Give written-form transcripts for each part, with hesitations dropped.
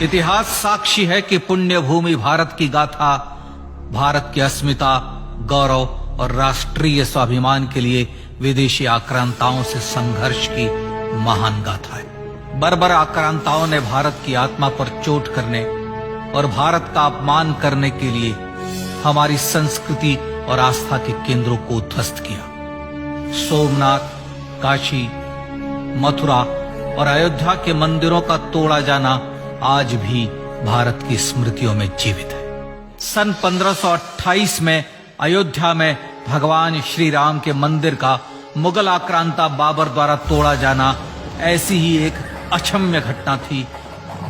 इतिहास साक्षी है कि पुण्य भूमि भारत की गाथा भारत की अस्मिता, गौरव और राष्ट्रीय स्वाभिमान के लिए विदेशी आक्रांताओं से संघर्ष की महान गाथा है। बर्बर आक्रांताओं ने भारत की आत्मा पर चोट करने और भारत का अपमान करने के लिए हमारी संस्कृति और आस्था के केंद्रों को ध्वस्त किया। सोमनाथ, काशी, मथुरा और अयोध्या के मंदिरों का तोड़ा जाना आज भी भारत की स्मृतियों में जीवित है। सन 1528 में अयोध्या में भगवान श्री राम के मंदिर का मुगल आक्रांता बाबर द्वारा तोड़ा जाना ऐसी ही एक अक्षम्य घटना थी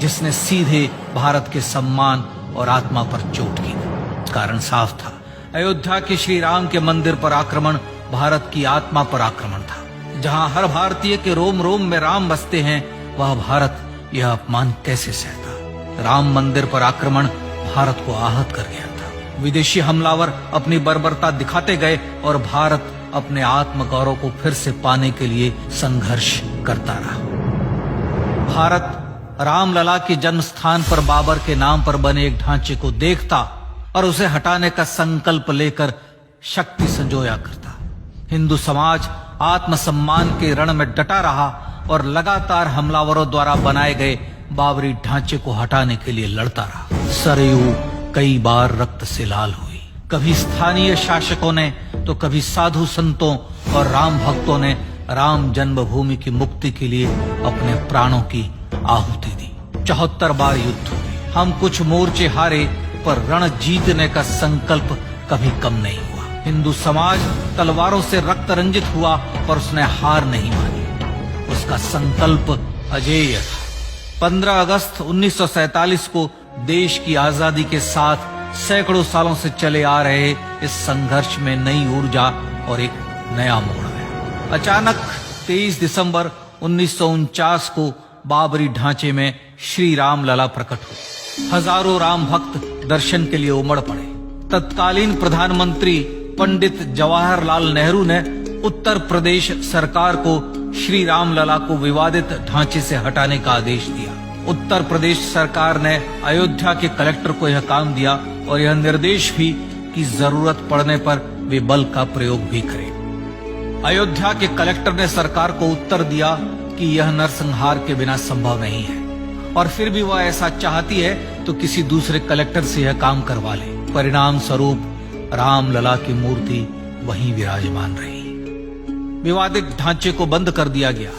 जिसने सीधे भारत के सम्मान और आत्मा पर चोट की। कारण साफ था, अयोध्या के श्री राम के मंदिर पर आक्रमण भारत की आत्मा पर आक्रमण था। जहां हर भारतीय के रोम रोम में राम बसते हैं, वह भारत यह अपमान कैसे सहता। राम मंदिर पर आक्रमण भारत को आहत कर गया था। विदेशी हमलावर अपनी बर्बरता दिखाते गए और भारत अपने आत्म गौरव को फिर से पाने के लिए संघर्ष करता रहा। भारत रामलला के जन्म स्थान पर बाबर के नाम पर बने एक ढांचे को देखता और उसे हटाने का संकल्प लेकर शक्ति संजोया करता। हिंदू समाज आत्मसम्मान के रण में डटा रहा और लगातार हमलावरों द्वारा बनाए गए बाबरी ढांचे को हटाने के लिए लड़ता रहा। सरयू कई बार रक्त से लाल हुई। कभी स्थानीय शासकों ने तो कभी साधु संतों और राम भक्तों ने राम जन्मभूमि की मुक्ति के लिए अपने प्राणों की आहुति दी। 74 बार युद्ध हुए। हम कुछ मोर्चे हारे, पर रण जीतने का संकल्प कभी कम नहीं हुआ। हिंदू समाज तलवारों से रक्त रंजित हुआ, पर उसने हार नहीं मानी। उसका संकल्प अजेय था। 15 अगस्त 1947 को देश की आजादी के साथ सैकड़ों सालों से चले आ रहे इस संघर्ष में नई ऊर्जा और एक नया मोड़ आया। अचानक 23 दिसंबर 1949 को बाबरी ढांचे में श्री राम लला प्रकट हुए। हजारों राम भक्त दर्शन के लिए उमड़ पड़े। तत्कालीन प्रधानमंत्री पंडित जवाहरलाल नेहरू ने उत्तर प्रदेश सरकार को श्री राम लला को विवादित ढांचे से हटाने का आदेश दिया। उत्तर प्रदेश सरकार ने अयोध्या के कलेक्टर को यह काम दिया और यह निर्देश भी कि जरूरत पड़ने पर वे बल का प्रयोग भी करें। अयोध्या के कलेक्टर ने सरकार को उत्तर दिया कि यह नरसंहार के बिना संभव नहीं है, और फिर भी वह ऐसा चाहती है तो किसी दूसरे कलेक्टर से यह काम करवा ले। परिणाम स्वरूप रामलला की मूर्ति वहीं विराजमान रही। विवादित ढांचे को बंद कर दिया गया।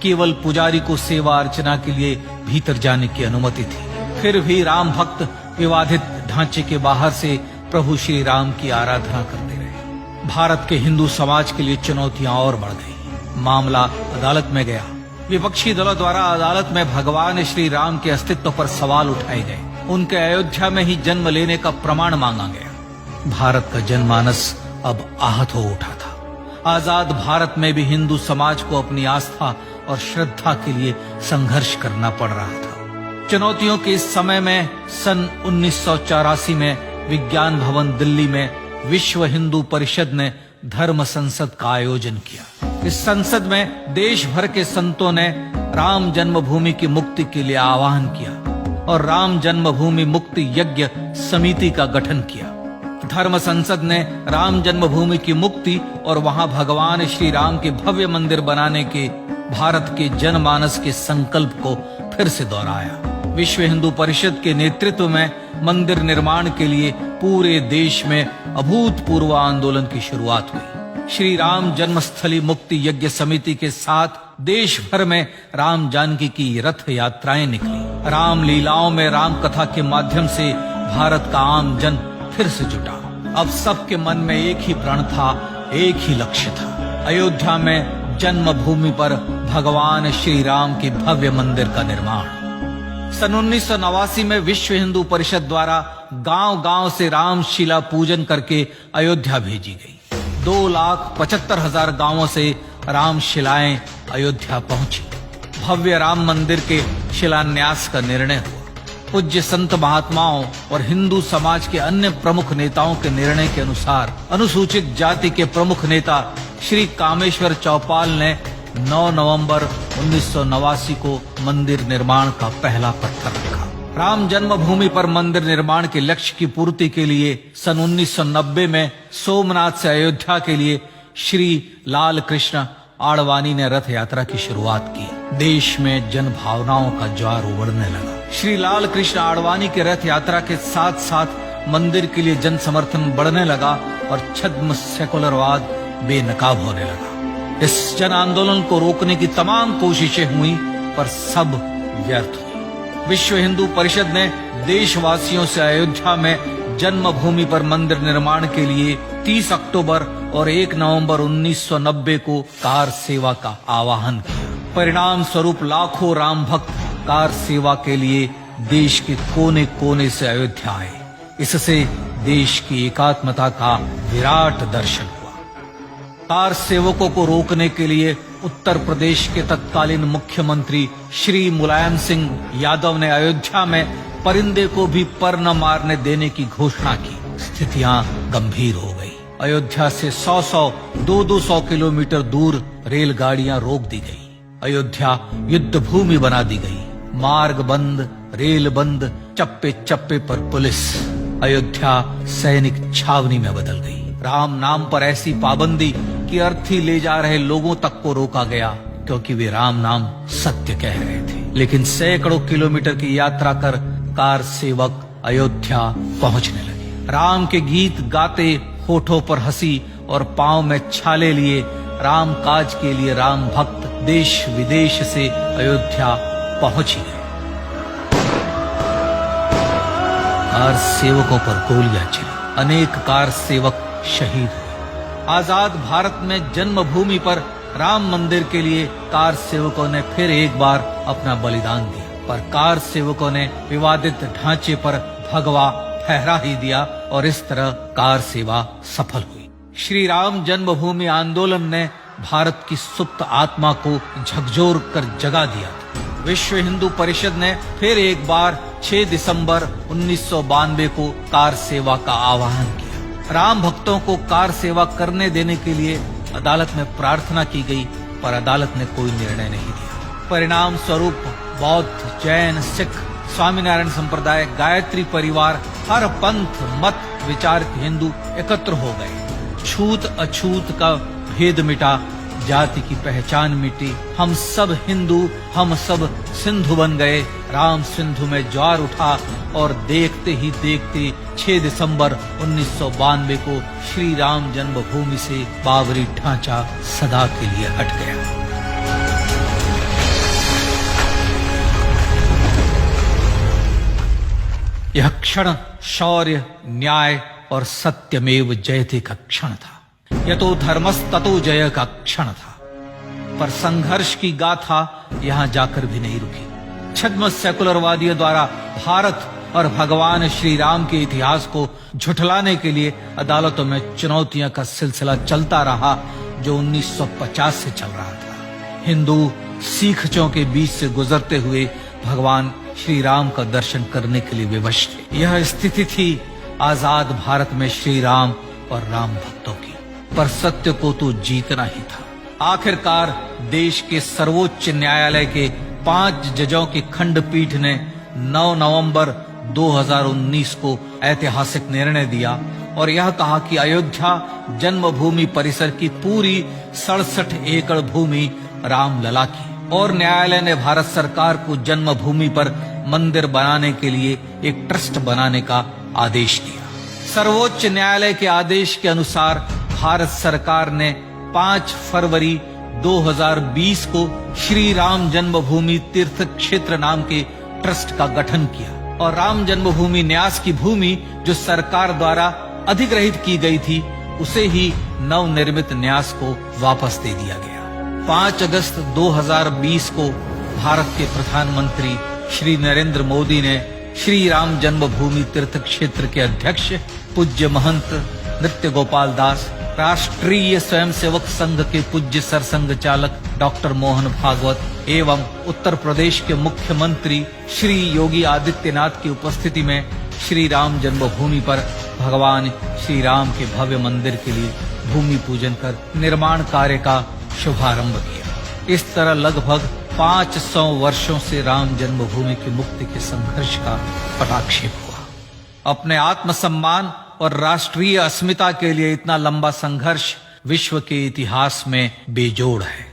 केवल पुजारी को सेवा अर्चना के लिए भीतर जाने की अनुमति थी। फिर भी राम भक्त विवादित ढांचे के बाहर से प्रभु श्री राम की आराधना करते रहे। भारत के हिंदू समाज के लिए चुनौतियां और बढ़ गई। मामला अदालत में गया। विपक्षी दलों द्वारा अदालत में भगवान श्री राम के अस्तित्व पर सवाल उठाए गए। उनके अयोध्या में ही जन्म लेने का प्रमाण मांगा गया। भारत का जनमानस अब आहत हो उठा था। आजाद भारत में भी हिंदू समाज को अपनी आस्था और श्रद्धा के लिए संघर्ष करना पड़ रहा था। चुनौतियों के इस समय में सन 1984 में विज्ञान भवन दिल्ली में विश्व हिंदू परिषद ने धर्म संसद का आयोजन किया। इस संसद में देश भर के संतों ने राम जन्मभूमि की मुक्ति के लिए आह्वान किया और राम जन्मभूमि मुक्ति यज्ञ समिति का गठन किया। धर्म संसद ने राम जन्मभूमि की मुक्ति और वहां भगवान श्री राम के भव्य मंदिर बनाने के भारत के जनमानस के संकल्प को फिर से दोहराया। विश्व हिंदू परिषद के नेतृत्व में मंदिर निर्माण के लिए पूरे देश में अभूतपूर्व आंदोलन की शुरुआत हुई। श्री राम जन्मस्थली मुक्ति यज्ञ समिति के साथ देश भर में राम जानकी की रथ यात्राएं निकली। राम लीलाओं में राम कथा के माध्यम से भारत का आम जन फिर से जुटा। अब सबके मन में एक ही प्रण था, एक ही लक्ष्य था। अयोध्या में जन्मभूमि पर भगवान श्री राम के भव्य मंदिर का निर्माण। सन 1989 में विश्व हिंदू परिषद द्वारा गांव-गांव से रामशिला पूजन करके अयोध्या भेजी गई। 2,75,000 गांवों से रामशिलाएं अयोध्या पहुंची। भव्य राम मंदिर के शिलान्यास का निर्णय हुआ। पूज्य संत महात्माओं और हिंदू समाज के अन्य प्रमुख नेताओं के निर्णय के अनुसार अनुसूचित जाति के प्रमुख नेता श्री कामेश्वर चौपाल ने 9 नवंबर 1989 को मंदिर निर्माण का पहला पत्थर रखा। राम जन्मभूमि पर मंदिर निर्माण के लक्ष्य की पूर्ति के लिए सन 1990 में सोमनाथ से अयोध्या के लिए श्री लाल कृष्ण आडवाणी ने रथ यात्रा की शुरुआत की। देश में जन भावनाओं का ज्वार उमड़ने लगा। श्री लाल कृष्ण आडवाणी के रथ यात्रा के साथ साथ मंदिर के लिए जन समर्थन बढ़ने लगा और छद्म सेकुलरवाद बेनकाब होने लगा। इस जन आंदोलन को रोकने की तमाम कोशिशें हुई पर सब व्यर्थ हुई। विश्व हिंदू परिषद ने देशवासियों से अयोध्या में जन्मभूमि पर मंदिर निर्माण के लिए 30 अक्टूबर और 1 नवंबर 1990 को कार सेवा का आह्वान किया। परिणाम स्वरूप लाखों राम भक्त कार सेवा के लिए देश के कोने कोने से अयोध्या आए। इससे देश की एकात्मता का विराट दर्शन हुआ। कार सेवकों को रोकने के लिए उत्तर प्रदेश के तत्कालीन मुख्यमंत्री श्री मुलायम सिंह यादव ने अयोध्या में परिंदे को भी पर न मारने देने की घोषणा की। स्थितियां गंभीर हो गई। अयोध्या से 200 किलोमीटर दूर रेलगाड़ियां रोक दी गई। अयोध्या युद्ध भूमि बना दी गई। मार्ग बंद, रेल बंद, चप्पे चप्पे पर पुलिस। अयोध्या सैनिक छावनी में बदल गई। राम नाम पर ऐसी पाबंदी कि अर्थी ले जा रहे लोगों तक को रोका गया क्योंकि वे राम नाम सत्य कह रहे थे। लेकिन सैकड़ों किलोमीटर की यात्रा कर कार सेवक अयोध्या पहुंचने लगे। राम के गीत गाते, होठों पर हंसी और पांव में छाले लिए राम काज के लिए राम भक्त देश विदेश से अयोध्या पहुंच ही गए। कार सेवकों पर गोलियां चली। अनेक कार सेवक शहीद हुए। आजाद भारत में जन्मभूमि पर राम मंदिर के लिए कार सेवकों ने फिर एक बार अपना बलिदान दिया, पर कार सेवकों ने विवादित ढांचे पर भगवा फहरा ही दिया और इस तरह कार सेवा सफल हुई। श्री राम जन्मभूमि आंदोलन ने भारत की सुप्त आत्मा को झकझोर कर जगा दिया। विश्व हिंदू परिषद ने फिर एक बार 6 दिसंबर 1992 को कार सेवा का आह्वान किया। राम भक्तों को कार सेवा करने देने के लिए अदालत में प्रार्थना की गई, पर अदालत ने कोई निर्णय नहीं दिया। परिणाम स्वरूप बौद्ध, जैन, सिख, स्वामीनारायण संप्रदाय, गायत्री परिवार, हर पंथ मत विचार के हिंदू एकत्र हो गए। छूत अछूत का भेद मिटा, जाति की पहचान मिटी। हम सब हिंदू, हम सब सिंधु बन गए। राम सिंधु में ज्वार उठा और देखते ही देखते 6 दिसंबर 1992 को श्री राम जन्मभूमि से बाबरी ढांचा सदा के लिए हट गया। यह क्षण शौर्य, न्याय और सत्यमेव जयते का क्षण था। यतो धर्मस्ततो जय का क्षण था। पर संघर्ष की गाथा यहां जाकर भी नहीं रुकी। छद्म सेकुलरवादियों द्वारा भारत और भगवान श्री राम के इतिहास को झुठलाने के लिए अदालतों में चुनौतियों का सिलसिला चलता रहा, जो 1950 से चल रहा था। हिंदू सिखों के बीच से गुजरते हुए भगवान श्री राम का दर्शन करने के लिए विवश थे। यह स्थिति थी आजाद भारत में श्री राम और राम भक्तों की। पर सत्य को तो जीतना ही था। आखिरकार देश के सर्वोच्च न्यायालय के 5 जजों की खंडपीठ ने 9 नवंबर 2019 को ऐतिहासिक निर्णय दिया और यह कहा कि अयोध्या जन्मभूमि परिसर की पूरी 67 एकड़ भूमि रामलला की। और न्यायालय ने भारत सरकार को जन्मभूमि पर मंदिर बनाने के लिए एक ट्रस्ट बनाने का आदेश दिया। सर्वोच्च न्यायालय के आदेश के अनुसार भारत सरकार ने 5 फरवरी 2020 को श्री राम जन्मभूमि तीर्थ क्षेत्र नाम के ट्रस्ट का गठन किया और राम जन्मभूमि न्यास की भूमि जो सरकार द्वारा अधिग्रहित की गई थी, उसे ही नवनिर्मित न्यास को वापस दे दिया गया। 5 अगस्त 2020 को भारत के प्रधानमंत्री श्री नरेंद्र मोदी ने श्री राम जन्मभूमि तीर्थ क्षेत्र के अध्यक्ष पूज्य महंत नृत्य गोपाल दास, राष्ट्रीय स्वयंसेवक संघ के पूज्य सरसंघ चालक डॉक्टर मोहन भागवत एवं उत्तर प्रदेश के मुख्यमंत्री श्री योगी आदित्यनाथ की उपस्थिति में श्री राम जन्मभूमि पर भगवान श्री राम के भव्य मंदिर के लिए भूमि पूजन कर निर्माण कार्य का शुभारंभ किया। इस तरह लगभग 500 वर्षों से राम जन्मभूमि की मुक्ति के संघर्ष का पटाक्षेप हुआ। अपने आत्मसम्मान और राष्ट्रीय अस्मिता के लिए इतना लंबा संघर्ष विश्व के इतिहास में बेजोड़ है।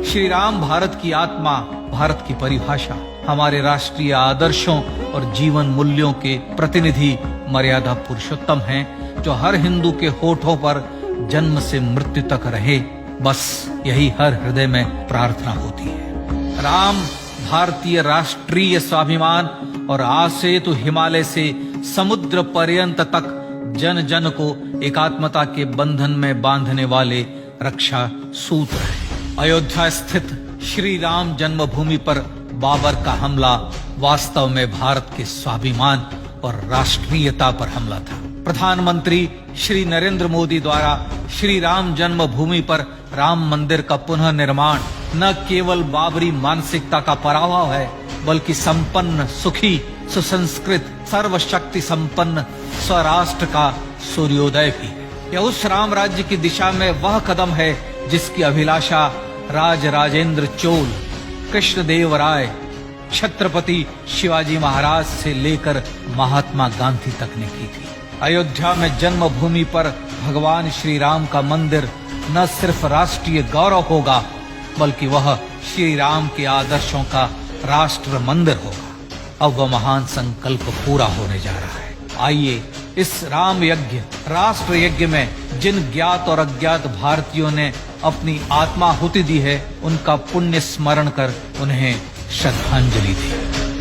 श्री राम भारत की आत्मा, भारत की परिभाषा, हमारे राष्ट्रीय आदर्शों और जीवन मूल्यों के प्रतिनिधि मर्यादा पुरुषोत्तम हैं, जो हर हिंदू के होठों पर जन्म से मृत्यु तक रहे। बस यही हर हृदय में प्रार्थना होती है। राम भारतीय राष्ट्रीय स्वाभिमान और आसेतु हिमालय से समुद्र पर्यंत तक जन जन को एकात्मता के बंधन में बांधने वाले रक्षा सूत्र है। अयोध्या स्थित श्री राम जन्मभूमि पर बाबर का हमला वास्तव में भारत के स्वाभिमान और राष्ट्रीयता पर हमला था। प्रधानमंत्री श्री नरेंद्र मोदी द्वारा श्री राम जन्मभूमि पर राम मंदिर का पुनः निर्माण न केवल बाबरी मानसिकता का पराभव है, बल्कि संपन्न, सुखी, सुसंस्कृत, सर्वशक्ति संपन्न स्वराष्ट्र का सूर्योदय भी है। यह उस राम राज्य की दिशा में वह कदम है जिसकी अभिलाषा राज राजेंद्र चोल, कृष्णदेव राय, छत्रपति शिवाजी महाराज से लेकर महात्मा गांधी तक ने की थी। अयोध्या में जन्मभूमि पर भगवान श्री राम का मंदिर न सिर्फ राष्ट्रीय गौरव होगा, बल्कि वह श्री राम के आदर्शों का राष्ट्र मंदिर होगा। अब वह महान संकल्प पूरा होने जा रहा है। आइए इस राम यज्ञ, राष्ट्र यज्ञ में जिन ज्ञात और अज्ञात भारतीयों ने अपनी आत्माहुति दी है, उनका पुण्य स्मरण कर उन्हें श्रद्धांजलि दी।